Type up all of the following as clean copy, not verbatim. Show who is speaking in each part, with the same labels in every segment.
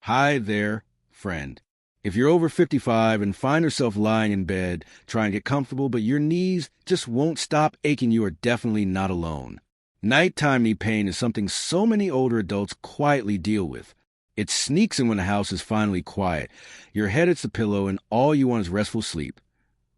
Speaker 1: Hi there, friend. If you're over 55 and find yourself lying in bed trying to get comfortable, but your knees just won't stop aching, you are definitely not alone. Nighttime knee pain is something so many older adults quietly deal with. It sneaks in when the house is finally quiet. Your head hits the pillow and all you want is restful sleep.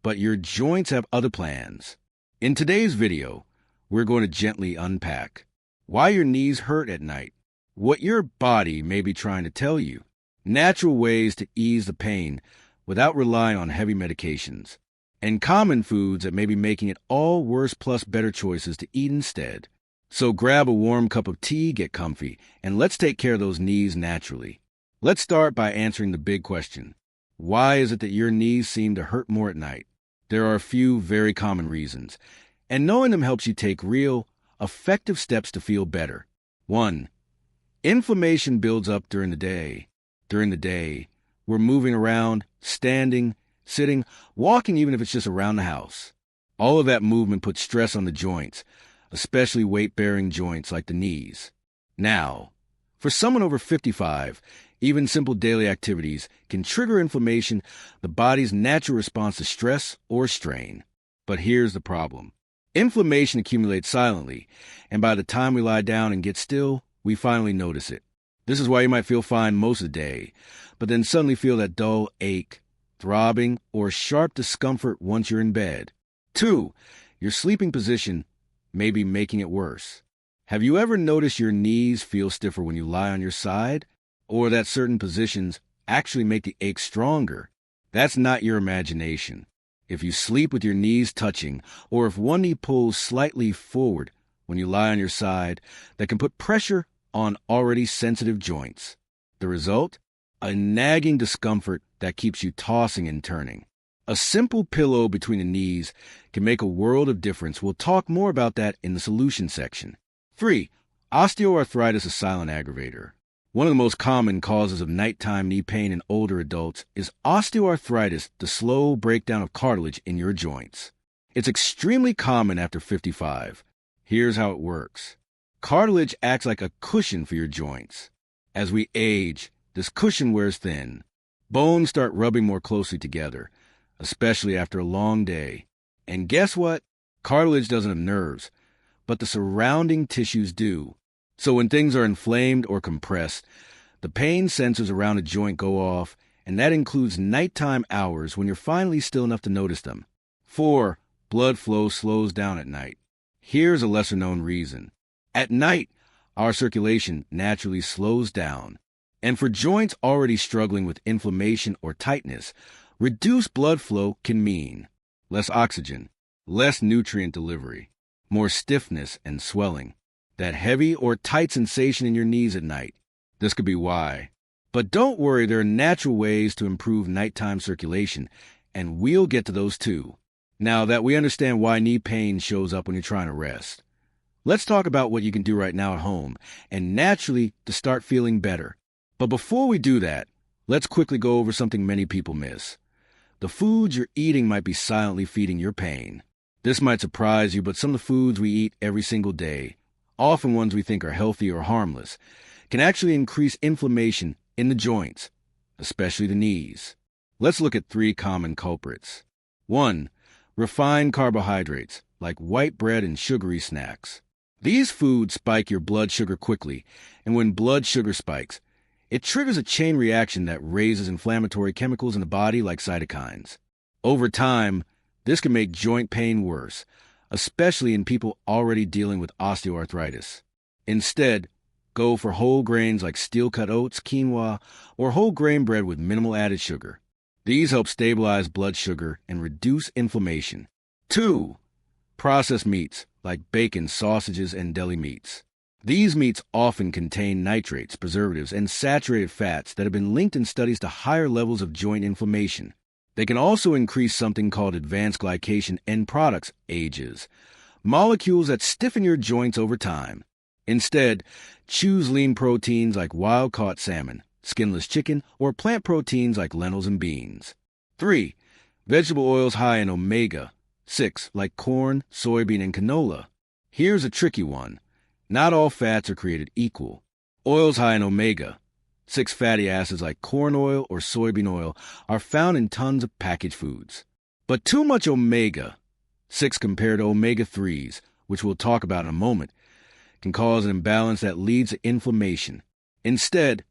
Speaker 1: But your joints have other plans. In today's video, we're going to gently unpack why your knees hurt at night, what your body may be trying to tell you, natural ways to ease the pain without relying on heavy medications, and common foods that may be making it all worse plus better choices to eat instead. So grab a warm cup of tea, get comfy, and let's take care of those knees naturally. Let's start by answering the big question. Why is it that your knees seem to hurt more at night? There are a few very common reasons, and knowing them helps you take real, effective steps to feel better. 1. Inflammation builds up during the day. During the day, we're moving around, standing, sitting, walking, even if it's just around the house. All of that movement puts stress on the joints, especially weight-bearing joints like the knees. Now, for someone over 55, even simple daily activities can trigger inflammation, the body's natural response to stress or strain. But here's the problem. Inflammation accumulates silently, and by the time we lie down and get still, we finally notice it. This is why you might feel fine most of the day, but then suddenly feel that dull ache, throbbing, or sharp discomfort once you're in bed. 2. Your sleeping position may be making it worse. Have you ever noticed your knees feel stiffer when you lie on your side, or that certain positions actually make the ache stronger? That's not your imagination. If you sleep with your knees touching, or if one knee pulls slightly forward when you lie on your side, that can put pressure on already sensitive joints. The result? A nagging discomfort that keeps you tossing and turning. A simple pillow between the knees can make a world of difference. We'll talk more about that in the solution section. 3. Osteoarthritis, a silent aggravator. One of the most common causes of nighttime knee pain in older adults is osteoarthritis, the slow breakdown of cartilage in your joints. It's extremely common after 55. Here's how it works. Cartilage acts like a cushion for your joints. As we age, this cushion wears thin. Bones start rubbing more closely together, especially after a long day. And guess what? Cartilage doesn't have nerves, but the surrounding tissues do. So when things are inflamed or compressed, the pain sensors around a joint go off, and that includes nighttime hours when you're finally still enough to notice them. 4. Blood flow slows down at night. Here's a lesser-known reason. At night, our circulation naturally slows down. And for joints already struggling with inflammation or tightness, reduced blood flow can mean less oxygen, less nutrient delivery, more stiffness and swelling, that heavy or tight sensation in your knees at night. This could be why. But don't worry, there are natural ways to improve nighttime circulation, and we'll get to those too. Now that we understand why knee pain shows up when you're trying to rest, let's talk about what you can do right now at home, and naturally to start feeling better. But before we do that, let's quickly go over something many people miss. The foods you're eating might be silently feeding your pain. This might surprise you, but some of the foods we eat every single day, often ones we think are healthy or harmless, can actually increase inflammation in the joints, especially the knees. Let's look at 3 common culprits. 1. Refined carbohydrates, like white bread and sugary snacks. These foods spike your blood sugar quickly, and when blood sugar spikes, it triggers a chain reaction that raises inflammatory chemicals in the body like cytokines. Over time, this can make joint pain worse, especially in people already dealing with osteoarthritis. Instead, go for whole grains like steel-cut oats, quinoa, or whole grain bread with minimal added sugar. These help stabilize blood sugar and reduce inflammation. 2. Processed meats like bacon, sausages, and deli meats. These meats often contain nitrates, preservatives, and saturated fats that have been linked in studies to higher levels of joint inflammation. They can also increase something called advanced glycation end products, AGEs, molecules that stiffen your joints over time. Instead, choose lean proteins like wild-caught salmon, skinless chicken, or plant proteins like lentils and beans. 3. Vegetable oils high in omega-6 like corn, soybean, and canola. Here's a tricky one. Not all fats are created equal. Oils high in omega, 6 fatty acids like corn oil or soybean oil are found in tons of packaged foods. But too much omega-6 compared to omega-3s, which we'll talk about in a moment, can cause an imbalance that leads to inflammation. Instead,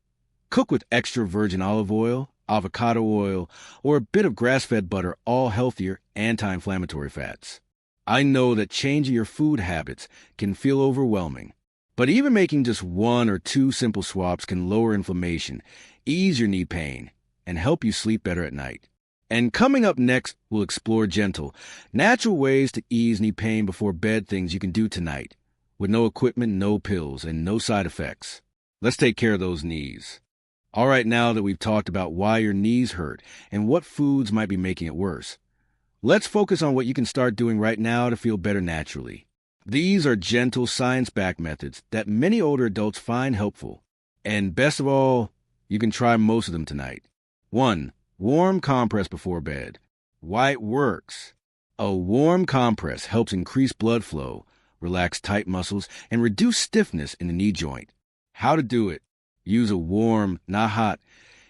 Speaker 1: cook with extra virgin olive oil, avocado oil, or a bit of grass-fed butter, all healthier anti-inflammatory fats. I know that changing your food habits can feel overwhelming, but even making just 1 or 2 simple swaps can lower inflammation, ease your knee pain, and help you sleep better at night. And coming up next, we'll explore gentle, natural ways to ease knee pain before bed, things you can do tonight, with no equipment, no pills, and no side effects. Let's take care of those knees. All right, now that we've talked about why your knees hurt and what foods might be making it worse, let's focus on what you can start doing right now to feel better naturally. These are gentle, science-backed methods that many older adults find helpful. And best of all, you can try most of them tonight. 1. Warm compress before bed. Why it works. A warm compress helps increase blood flow, relax tight muscles, and reduce stiffness in the knee joint. How to do it. Use a warm, not hot,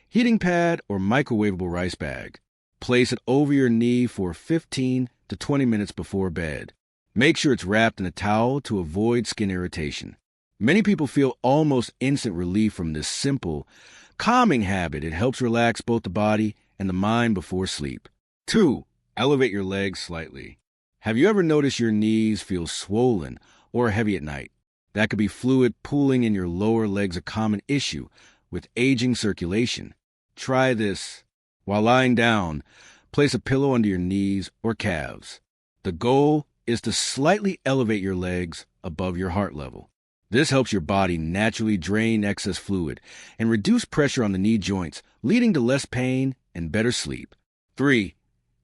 Speaker 1: heating pad or microwavable rice bag. Place it over your knee for 15 to 20 minutes before bed. Make sure it's wrapped in a towel to avoid skin irritation. Many people feel almost instant relief from this simple, calming habit. It helps relax both the body and the mind before sleep. 2. Elevate your legs slightly. Have you ever noticed your knees feel swollen or heavy at night? That could be fluid pooling in your lower legs, a common issue with aging circulation. Try this. While lying down, place a pillow under your knees or calves. The goal is to slightly elevate your legs above your heart level. This helps your body naturally drain excess fluid and reduce pressure on the knee joints, leading to less pain and better sleep. 3.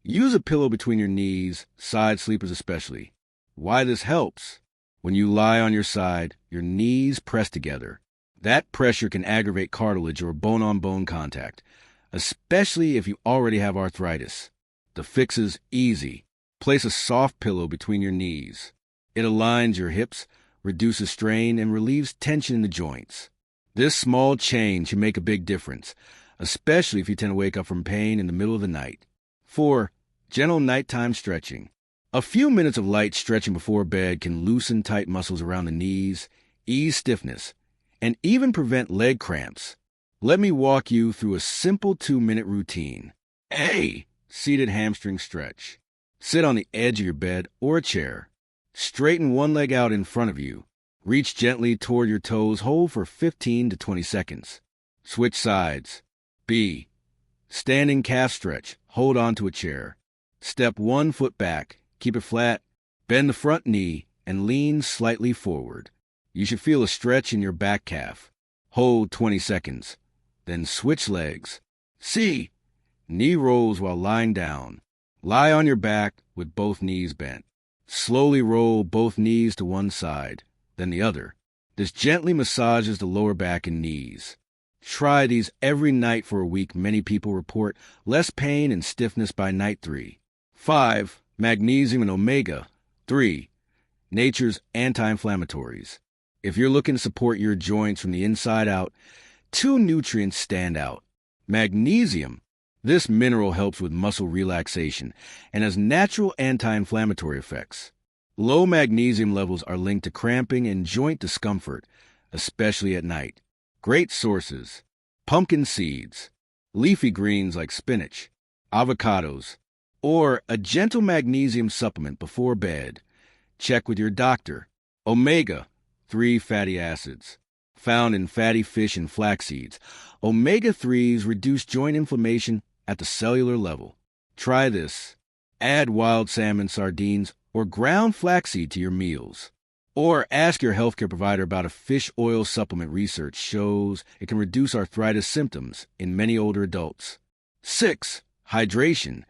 Speaker 1: Use a pillow between your knees, side sleepers especially. Why this helps? When you lie on your side, your knees press together. That pressure can aggravate cartilage or bone-on-bone contact, especially if you already have arthritis. The fix is easy. Place a soft pillow between your knees. It aligns your hips, reduces strain, and relieves tension in the joints. This small change can make a big difference, especially if you tend to wake up from pain in the middle of the night. 4. Gentle nighttime stretching. A few minutes of light stretching before bed can loosen tight muscles around the knees, ease stiffness, and even prevent leg cramps. Let me walk you through a simple 2-minute routine. A. Seated hamstring stretch. Sit on the edge of your bed or a chair. Straighten one leg out in front of you. Reach gently toward your toes. Hold for 15 to 20 seconds. Switch sides. B. Standing calf stretch. Hold on to a chair. Step 1 foot back. Keep it flat. Bend the front knee and lean slightly forward. You should feel a stretch in your back calf. Hold 20 seconds. Then switch legs. C. Knee rolls while lying down. Lie on your back with both knees bent. Slowly roll both knees to one side, then the other. This gently massages the lower back and knees. Try these every night for a week. Many people report less pain and stiffness by night 3. 5. Magnesium and omega-3, nature's anti-inflammatories. If you're looking to support your joints from the inside out, 2 nutrients stand out. Magnesium. This mineral helps with muscle relaxation and has natural anti-inflammatory effects. Low magnesium levels are linked to cramping and joint discomfort, especially at night. Great sources: pumpkin seeds, leafy greens like spinach, avocados, or a gentle magnesium supplement before bed. Check with your doctor. Omega-3 fatty acids. Found in fatty fish and flax seeds, omega-3s reduce joint inflammation at the cellular level. Try this. Add wild salmon, sardines, or ground flaxseed to your meals. Or ask your healthcare provider about a fish oil supplement. Research shows it can reduce arthritis symptoms in many older adults. 6. Hydration.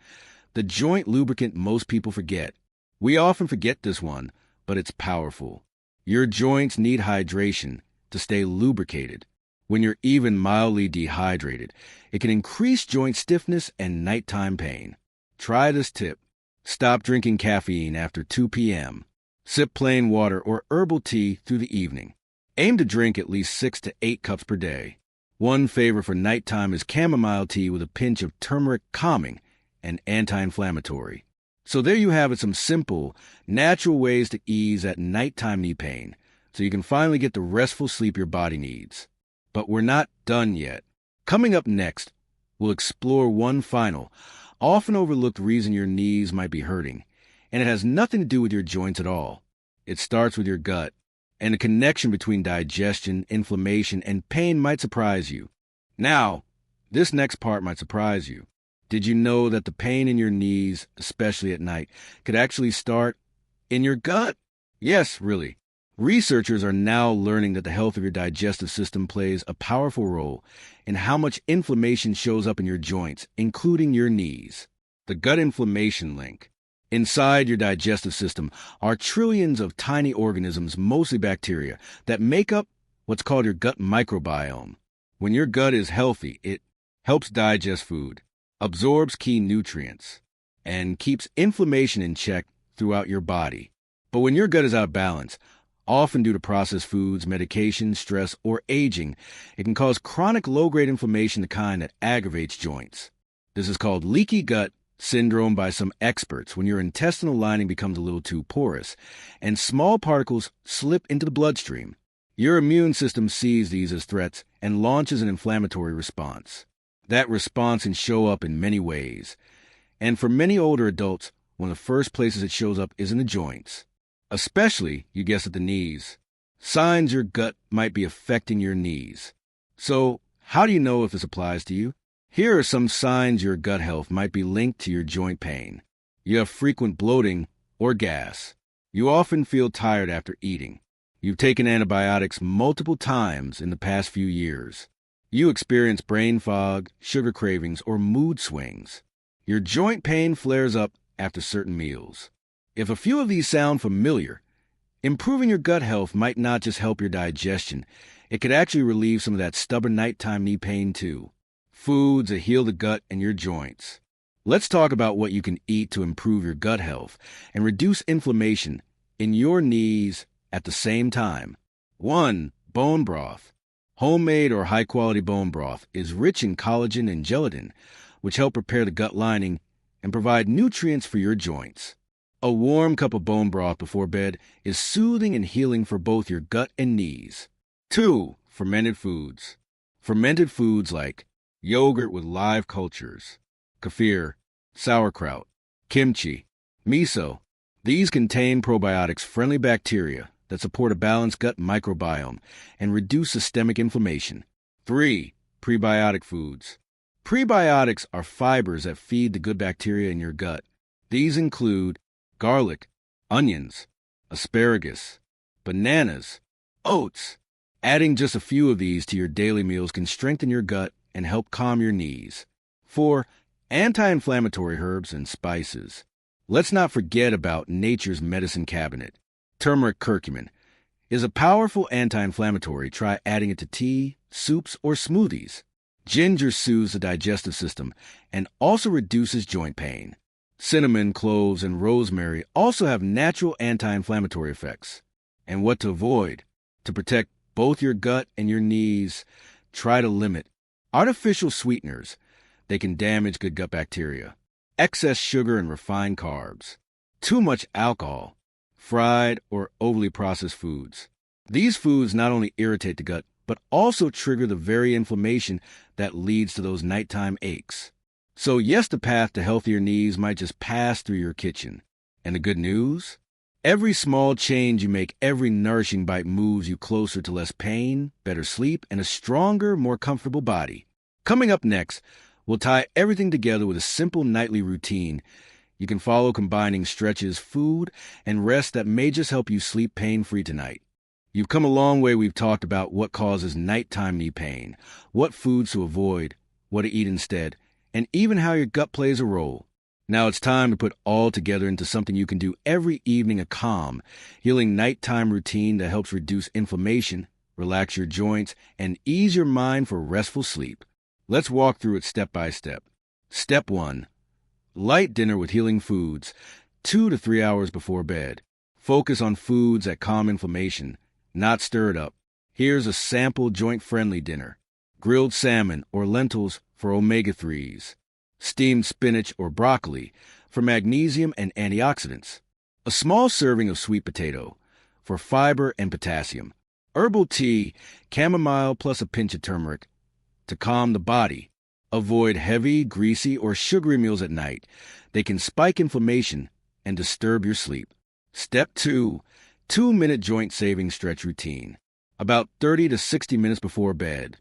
Speaker 1: The joint lubricant most people forget. We often forget this one, but it's powerful. Your joints need hydration to stay lubricated. When you're even mildly dehydrated, it can increase joint stiffness and nighttime pain. Try this tip. Stop drinking caffeine after 2 p.m. Sip plain water or herbal tea through the evening. Aim to drink at least 6 to 8 cups per day. One favorite for nighttime is chamomile tea with a pinch of turmeric, calming and anti-inflammatory. So there you have it, some simple, natural ways to ease that nighttime knee pain, so you can finally get the restful sleep your body needs. But we're not done yet. Coming up next, we'll explore one final, often overlooked reason your knees might be hurting, and it has nothing to do with your joints at all. It starts with your gut, and the connection between digestion, inflammation, and pain might surprise you. Now, this next part might surprise you. Did you know that the pain in your knees, especially at night, could actually start in your gut? Yes, really. Researchers are now learning that the health of your digestive system plays a powerful role in how much inflammation shows up in your joints, including your knees. The gut inflammation link. Inside your digestive system are trillions of tiny organisms, mostly bacteria, that make up what's called your gut microbiome. When your gut is healthy, it helps digest food, absorbs key nutrients, and keeps inflammation in check throughout your body. But when your gut is out of balance, often due to processed foods, medication, stress, or aging, it can cause chronic low-grade inflammation, the kind that aggravates joints. This is called leaky gut syndrome by some experts, when your intestinal lining becomes a little too porous and small particles slip into the bloodstream. Your immune system sees these as threats and launches an inflammatory response. That response can show up in many ways, and for many older adults, one of the first places it shows up is in the joints, especially, you guessed it, the knees. Signs your gut might be affecting your knees. So, how do you know if this applies to you? Here are some signs your gut health might be linked to your joint pain. You have frequent bloating or gas. You often feel tired after eating. You've taken antibiotics multiple times in the past few years. You experience brain fog, sugar cravings, or mood swings. Your joint pain flares up after certain meals. If a few of these sound familiar, improving your gut health might not just help your digestion, it could actually relieve some of that stubborn nighttime knee pain too. Foods that heal the gut and your joints. Let's talk about what you can eat to improve your gut health and reduce inflammation in your knees at the same time. 1. Bone broth. Homemade or high-quality bone broth is rich in collagen and gelatin, which help prepare the gut lining and provide nutrients for your joints. A warm cup of bone broth before bed is soothing and healing for both your gut and knees. 2. Fermented foods. Fermented foods like yogurt with live cultures, kefir, sauerkraut, kimchi, miso. These contain probiotics-friendly bacteria that support a balanced gut microbiome and reduce systemic inflammation. 3. Prebiotic foods. Prebiotics are fibers that feed the good bacteria in your gut. These include garlic, onions, asparagus, bananas, oats. Adding just a few of these to your daily meals can strengthen your gut and help calm your knees. 4. Anti-inflammatory herbs and spices. Let's not forget about nature's medicine cabinet. Turmeric curcumin is a powerful anti-inflammatory. Try adding it to tea, soups, or smoothies. Ginger soothes the digestive system and also reduces joint pain. Cinnamon, cloves, and rosemary also have natural anti-inflammatory effects. And what to avoid? To protect both your gut and your knees, try to limit artificial sweeteners. They can damage good gut bacteria. Excess sugar and refined carbs. Too much alcohol. Fried or overly processed foods. These foods not only irritate the gut, but also trigger the very inflammation that leads to those nighttime aches. So yes, the path to healthier knees might just pass through your kitchen. And the good news? Every small change you make, every nourishing bite moves you closer to less pain, better sleep, and a stronger, more comfortable body. Coming up next, we'll tie everything together with a simple nightly routine you can follow, combining stretches, food, and rest that may just help you sleep pain-free tonight. You've come a long way. We've talked about what causes nighttime knee pain, what foods to avoid, what to eat instead, and even how your gut plays a role. Now it's time to put all together into something you can do every evening, a calm, healing nighttime routine that helps reduce inflammation, relax your joints, and ease your mind for restful sleep. Let's walk through it step by step. Step 1. Light dinner with healing foods, 2 to 3 hours before bed. Focus on foods that calm inflammation, not stir it up. Here's a sample joint-friendly dinner. grilled salmon or lentils for omega-3s, steamed spinach or broccoli for magnesium and antioxidants, a small serving of sweet potato for fiber and potassium, herbal tea, chamomile plus a pinch of turmeric to calm the body. Avoid heavy, greasy, or sugary meals at night. They can spike inflammation and disturb your sleep. Step 2. 2-minute joint-saving stretch routine. About 30 to 60 minutes before bed.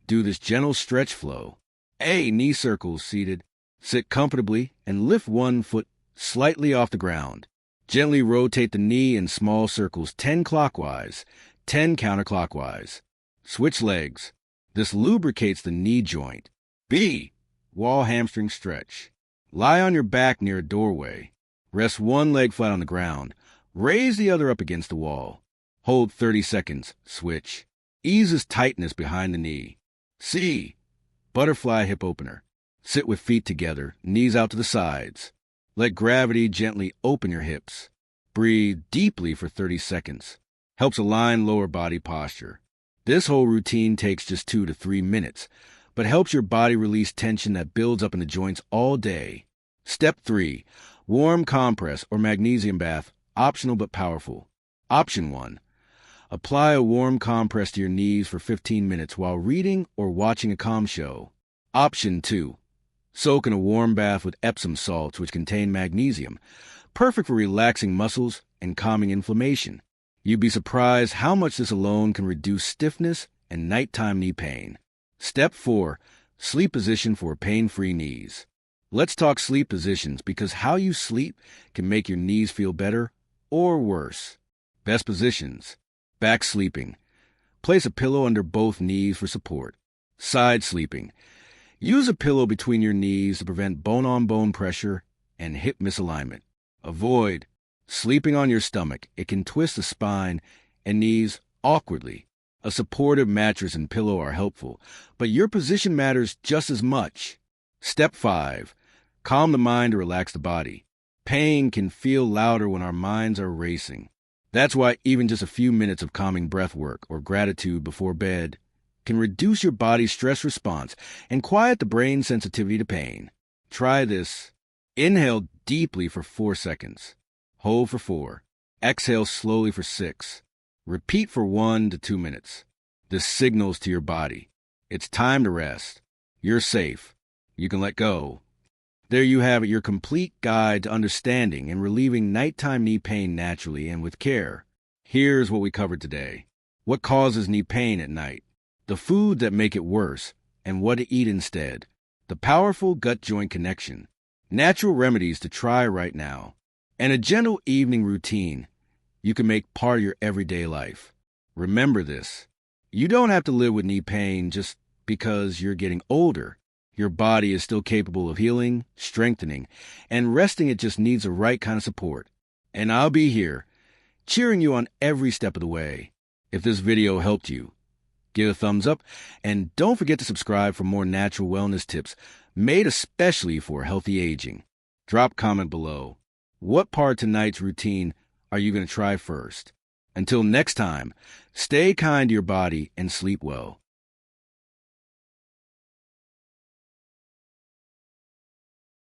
Speaker 1: Do this gentle stretch flow. A. Knee circles seated. Sit comfortably and lift one foot slightly off the ground. Gently rotate the knee in small circles 10 clockwise, 10 counterclockwise. Switch legs. This lubricates the knee joint. B. Wall hamstring stretch. Lie on your back near a doorway. Rest one leg flat on the ground. Raise the other up against the wall. Hold 30 seconds. Switch. Eases tightness behind the knee. C. Butterfly hip opener. Sit with feet together, knees out to the sides. Let gravity gently open your hips. Breathe deeply for 30 seconds. Helps align lower body posture. This whole routine takes just 2 to 3 minutes, but helps your body release tension that builds up in the joints all day. Step 3. Warm compress or magnesium bath, optional but powerful. Option 1. Apply a warm compress to your knees for 15 minutes while reading or watching a calm show. Option 2. Soak in a warm bath with Epsom salts, which contain magnesium, perfect for relaxing muscles and calming inflammation. You'd be surprised how much this alone can reduce stiffness and nighttime knee pain. Step 4. Sleep position for pain-free knees. Let's talk sleep positions because how you sleep can make your knees feel better or worse. Best positions. Back sleeping. Place a pillow under both knees for support. Side sleeping. Use a pillow between your knees to prevent bone-on-bone pressure and hip misalignment. Avoid sleeping on your stomach. It can twist the spine and knees awkwardly. A supportive mattress and pillow are helpful, but your position matters just as much. Step 5. Calm the mind to relax the body. Pain can feel louder when our minds are racing. That's why even just a few minutes of calming breath work or gratitude before bed can reduce your body's stress response and quiet the brain's sensitivity to pain. Try this. Inhale deeply for 4 seconds. Hold for 4. Exhale slowly for 6. Repeat for 1 to 2 minutes. This signals to your body. It's time to rest. You're safe. You can let go. There you have it, your complete guide to understanding and relieving nighttime knee pain naturally and with care. Here's what we covered today. What causes knee pain at night? The foods that make it worse, and what to eat instead. The powerful gut-joint connection. Natural remedies to try right now. And a gentle evening routine you can make part of your everyday life. Remember this. You don't have to live with knee pain just because you're getting older. Your body is still capable of healing, strengthening, and resting. It just needs the right kind of support. And I'll be here, cheering you on every step of the way. If this video helped you, give a thumbs up, and don't forget to subscribe for more natural wellness tips made especially for healthy aging. Drop comment below. What part of tonight's routine are you going to try first? Until next time, stay kind to your body and sleep well.